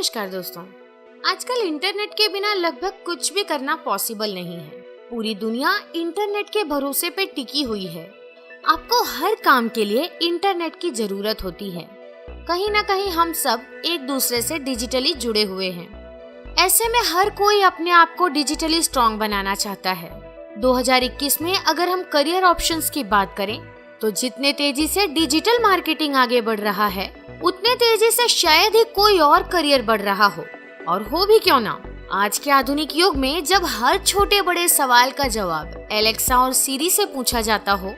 नमस्कार दोस्तों। आजकल इंटरनेट के बिना लगभग कुछ भी करना पॉसिबल नहीं है। पूरी दुनिया इंटरनेट के भरोसे पे टिकी हुई है। आपको हर काम के लिए इंटरनेट की जरूरत होती है। कहीं ना कहीं हम सब एक दूसरे से डिजिटली जुड़े हुए हैं। ऐसे में हर कोई अपने आप को डिजिटली स्ट्रॉन्ग बनाना चाहता है। 2021 में अगर हम करियर ऑप्शंस की बात करें तो जितने तेजी से डिजिटल मार्केटिंग आगे बढ़ रहा है उतने तेजी से शायद ही कोई और करियर बढ़ रहा हो। और हो भी क्यों ना, आज के आधुनिक युग में जब हर छोटे बड़े सवाल का जवाब एलेक्सा और सीरी से पूछा जाता हो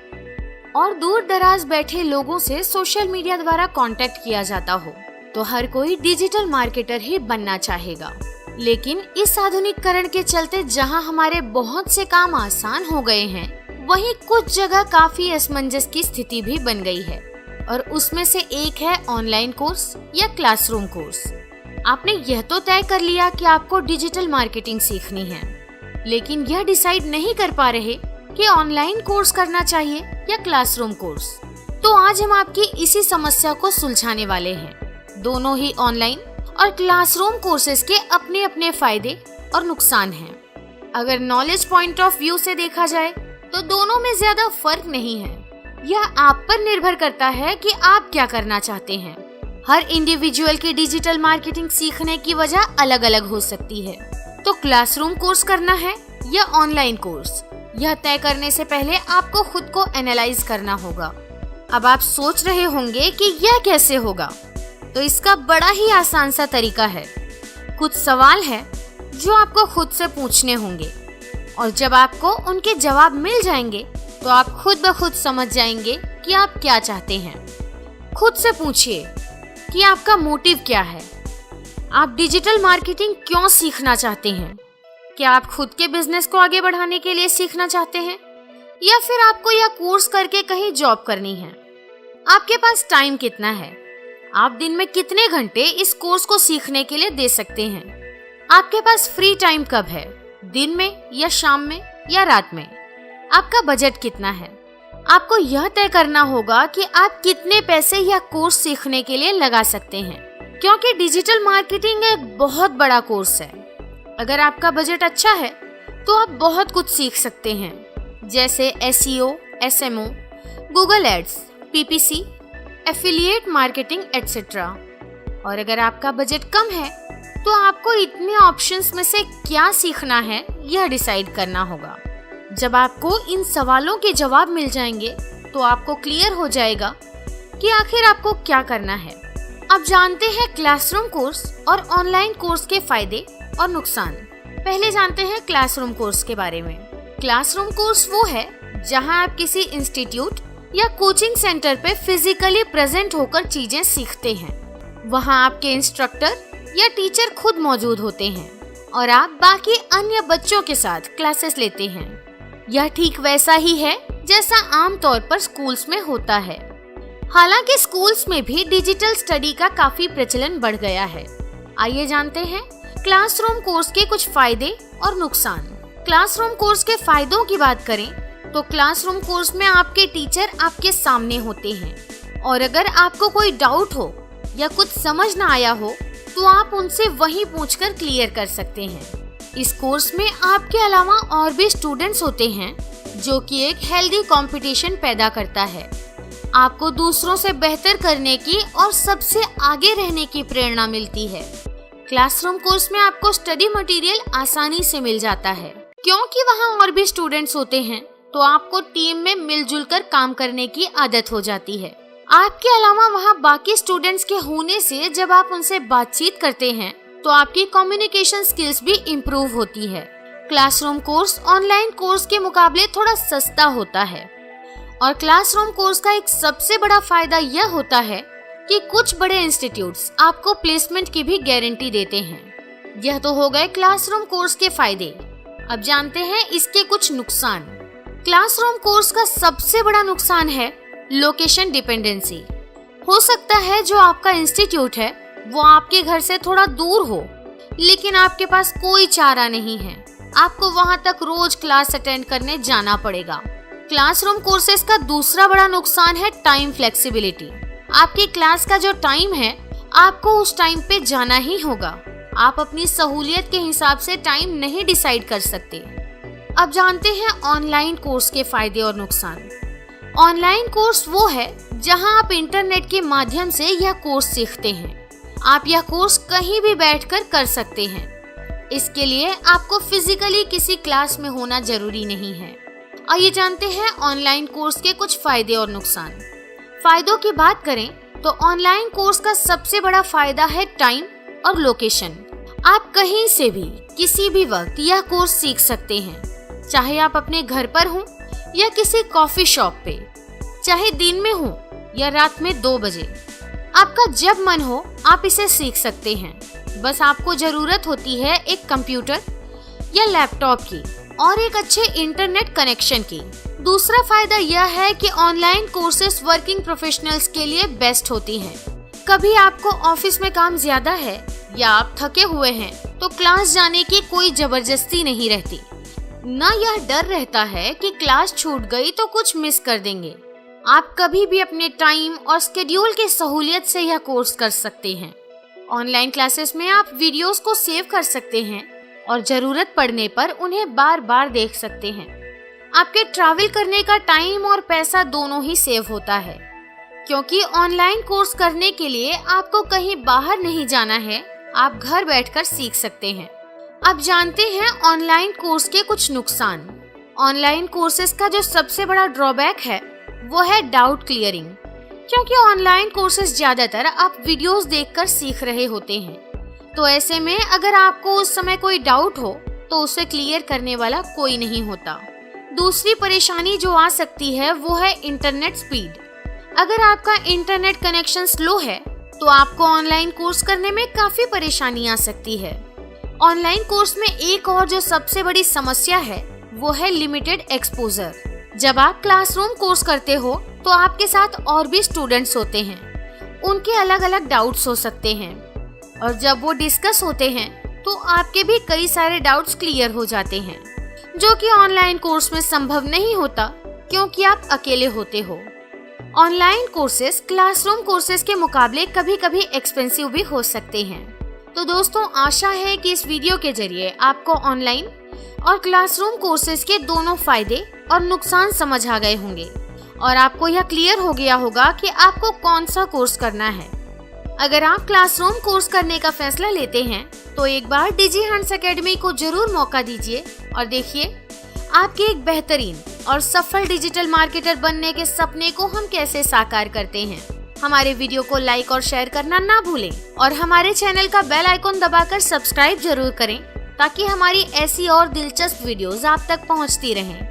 और दूर दराज बैठे लोगों से सोशल मीडिया द्वारा कांटेक्ट किया जाता हो तो हर कोई डिजिटल मार्केटर ही बनना चाहेगा। लेकिन इस आधुनिकीकरण के चलते जहां हमारे बहुत से काम आसान हो गए हैं, वहीं कुछ जगह काफी असमंजस की स्थिति भी बन गई है। और उसमें से एक है ऑनलाइन कोर्स या क्लासरूम कोर्स। आपने यह तो तय कर लिया कि आपको डिजिटल मार्केटिंग सीखनी है, लेकिन यह डिसाइड नहीं कर पा रहे कि ऑनलाइन कोर्स करना चाहिए या क्लासरूम कोर्स। तो आज हम आपकी इसी समस्या को सुलझाने वाले हैं। दोनों ही ऑनलाइन और क्लासरूम कोर्सेज के अपने अपने फायदे और नुकसान हैं। अगर नॉलेज पॉइंट ऑफ व्यू से देखा जाए तो दोनों में ज्यादा फर्क नहीं है। यह आप पर निर्भर करता है कि आप क्या करना चाहते हैं। हर इंडिविजुअल की डिजिटल मार्केटिंग सीखने की वजह अलग अलग हो सकती है। तो क्लासरूम कोर्स करना है या ऑनलाइन कोर्स, यह तय करने से पहले आपको खुद को एनालाइज करना होगा। अब आप सोच रहे होंगे कि यह कैसे होगा, तो इसका बड़ा ही आसान सा तरीका है। कुछ सवाल है जो आपको खुद से पूछने होंगे और जब आपको उनके जवाब मिल जाएंगे तो आप खुद ब खुद समझ जाएंगे कि आप क्या चाहते हैं। खुद से पूछिए कि आपका मोटिव क्या है। आप डिजिटल मार्केटिंग क्यों सीखना चाहते हैं? क्या आप खुद के बिजनेस को आगे बढ़ाने के लिए सीखना चाहते हैं या फिर आपको यह कोर्स करके कहीं जॉब करनी है? आपके पास टाइम कितना है? आप दिन में कितने घंटे इस कोर्स को सीखने के लिए दे सकते हैं? आपके पास फ्री टाइम कब है, दिन में या शाम में या रात में? आपका बजट कितना है? आपको यह तय करना होगा कि आप कितने पैसे यह कोर्स सीखने के लिए लगा सकते हैं, क्योंकि डिजिटल मार्केटिंग एक बहुत बड़ा कोर्स है। अगर आपका बजट अच्छा है तो आप बहुत कुछ सीख सकते हैं, जैसे SEO, SMO, Google ads, PPC, affiliate marketing etcetera. और अगर आपका बजट कम है तो आपको इतने ऑप्शंस में से क्या सीखना है यह डिसाइड करना होगा। जब आपको इन सवालों के जवाब मिल जाएंगे तो आपको क्लियर हो जाएगा कि आखिर आपको क्या करना है। अब जानते हैं क्लासरूम कोर्स और ऑनलाइन कोर्स के फायदे और नुकसान। पहले जानते हैं क्लासरूम कोर्स के बारे में। क्लासरूम कोर्स वो है जहां आप किसी इंस्टीट्यूट या कोचिंग सेंटर पे फिजिकली प्रेजेंट होकर चीजें सीखते हैं। वहां आपके इंस्ट्रक्टर या टीचर खुद मौजूद होते हैं और आप बाकी अन्य बच्चों के साथ क्लासेस लेते हैं। यह ठीक वैसा ही है जैसा आमतौर पर स्कूल्स में होता है। हालांकि स्कूल्स में भी डिजिटल स्टडी का काफी प्रचलन बढ़ गया है। आइए जानते हैं क्लासरूम कोर्स के कुछ फायदे और नुकसान। क्लासरूम कोर्स के फायदों की बात करें तो क्लासरूम कोर्स में आपके टीचर आपके सामने होते हैं और अगर आपको कोई डाउट हो या कुछ समझ ना आया हो तो आप उनसे वहीं पूछकर क्लियर कर सकते हैं। इस कोर्स में आपके अलावा और भी स्टूडेंट्स होते हैं, जो कि एक हेल्दी कंपटीशन पैदा करता है। आपको दूसरों से बेहतर करने की और सबसे आगे रहने की प्रेरणा मिलती है। क्लासरूम कोर्स में आपको स्टडी मटेरियल आसानी से मिल जाता है, क्योंकि वहाँ और भी स्टूडेंट्स होते हैं तो आपको टीम में मिलजुल कर काम करने की आदत हो जाती है। आपके अलावा वहाँ बाकी स्टूडेंट्स के होने से जब आप उनसे बातचीत करते हैं तो आपकी कम्युनिकेशन स्किल्स भी इम्प्रूव होती है। क्लासरूम कोर्स ऑनलाइन कोर्स के मुकाबले थोड़ा सस्ता होता है और क्लासरूम कोर्स का एक सबसे बड़ा फायदा यह होता है कि कुछ बड़े इंस्टीट्यूट्स आपको प्लेसमेंट की भी गारंटी देते हैं। यह तो हो गए क्लासरूम कोर्स के फायदे। अब जानते हैं इसके कुछ नुकसान। क्लासरूम कोर्स का सबसे बड़ा नुकसान है लोकेशन डिपेंडेंसी। हो सकता है जो आपका इंस्टीट्यूट है वो आपके घर से थोड़ा दूर हो, लेकिन आपके पास कोई चारा नहीं है। आपको वहां तक रोज क्लास अटेंड करने जाना पड़ेगा। क्लासरूम कोर्सेज का दूसरा बड़ा नुकसान है टाइम फ्लेक्सिबिलिटी। आपकी क्लास का जो टाइम है आपको उस टाइम पे जाना ही होगा। आप अपनी सहूलियत के हिसाब से टाइम नहीं डिसाइड कर सकते। अब जानते हैं ऑनलाइन कोर्स के फायदे और नुकसान। ऑनलाइन कोर्स वो है जहां आप इंटरनेट के माध्यम से यह कोर्स सीखते हैं। आप यह कोर्स कहीं भी बैठकर कर सकते हैं। इसके लिए आपको फिजिकली किसी क्लास में होना जरूरी नहीं है। आइए जानते हैं ऑनलाइन कोर्स के कुछ फायदे और नुकसान। फायदों की बात करें तो ऑनलाइन कोर्स का सबसे बड़ा फायदा है टाइम और लोकेशन। आप कहीं से भी किसी भी वक्त यह कोर्स सीख सकते हैं, चाहे आप अपने घर पर हों या किसी कॉफी शॉप पे, चाहे दिन में हो या रात में 2 बजे। आपका जब मन हो आप इसे सीख सकते हैं। बस आपको जरूरत होती है एक कंप्यूटर या लैपटॉप की और एक अच्छे इंटरनेट कनेक्शन की। दूसरा फायदा यह है कि ऑनलाइन कोर्सेज वर्किंग प्रोफेशनल्स के लिए बेस्ट होती हैं। कभी आपको ऑफिस में काम ज्यादा है या आप थके हुए हैं तो क्लास जाने की कोई जबरदस्ती नहीं रहती। न यह डर रहता है कि क्लास छूट गई तो कुछ मिस कर देंगे। आप कभी भी अपने टाइम और स्केड्यूल की सहूलियत से यह कोर्स कर सकते हैं। ऑनलाइन क्लासेस में आप वीडियोस को सेव कर सकते हैं और जरूरत पड़ने पर उन्हें बार बार देख सकते हैं। आपके ट्रैवल करने का टाइम और पैसा दोनों ही सेव होता है, क्योंकि ऑनलाइन कोर्स करने के लिए आपको कहीं बाहर नहीं जाना है। आप घर बैठकर सीख सकते हैं। अब जानते हैं ऑनलाइन कोर्स के कुछ नुकसान। ऑनलाइन कोर्सेज का जो सबसे बड़ा ड्रॉबैक है वो है डाउट क्लियरिंग, क्योंकि ऑनलाइन कोर्सेज ज्यादातर आप वीडियोस देखकर सीख रहे होते हैं। तो ऐसे में अगर आपको उस समय कोई डाउट हो तो उसे क्लियर करने वाला कोई नहीं होता। दूसरी परेशानी जो आ सकती है वो है इंटरनेट स्पीड। अगर आपका इंटरनेट कनेक्शन स्लो है तो आपको ऑनलाइन कोर्स करने में काफी परेशानी आ सकती है। ऑनलाइन कोर्स में एक और जो सबसे बड़ी समस्या है वो है लिमिटेड एक्सपोजर। जब आप क्लासरूम कोर्स करते हो तो आपके साथ और भी स्टूडेंट्स होते हैं। उनके अलग अलग डाउट्स हो सकते हैं और जब वो डिस्कस होते हैं तो आपके भी कई सारे डाउट्स क्लियर हो जाते हैं, जो कि ऑनलाइन कोर्स में संभव नहीं होता क्योंकि आप अकेले होते हो। ऑनलाइन कोर्सेज क्लासरूम कोर्सेज के मुकाबले कभी कभी एक्सपेंसिव भी हो सकते हैं। तो दोस्तों, आशा है कि इस वीडियो के जरिए आपको ऑनलाइन और क्लासरूम कोर्सेज के दोनों फायदे और नुकसान समझ आ गए होंगे और आपको यह क्लियर हो गया होगा कि आपको कौन सा कोर्स करना है। अगर आप क्लासरूम कोर्स करने का फैसला लेते हैं तो एक बार डिजीहंट्स एकेडमी को जरूर मौका दीजिए और देखिए आपके एक बेहतरीन और सफल डिजिटल मार्केटर बनने के सपने को हम कैसे साकार करते हैं। हमारे वीडियो को लाइक और शेयर करना ना भूलें और हमारे चैनल का बेल आइकॉन दबाकर सब्सक्राइब जरूर करें ताकि हमारी ऐसी और दिलचस्प वीडियोस आप तक पहुंचती रहें।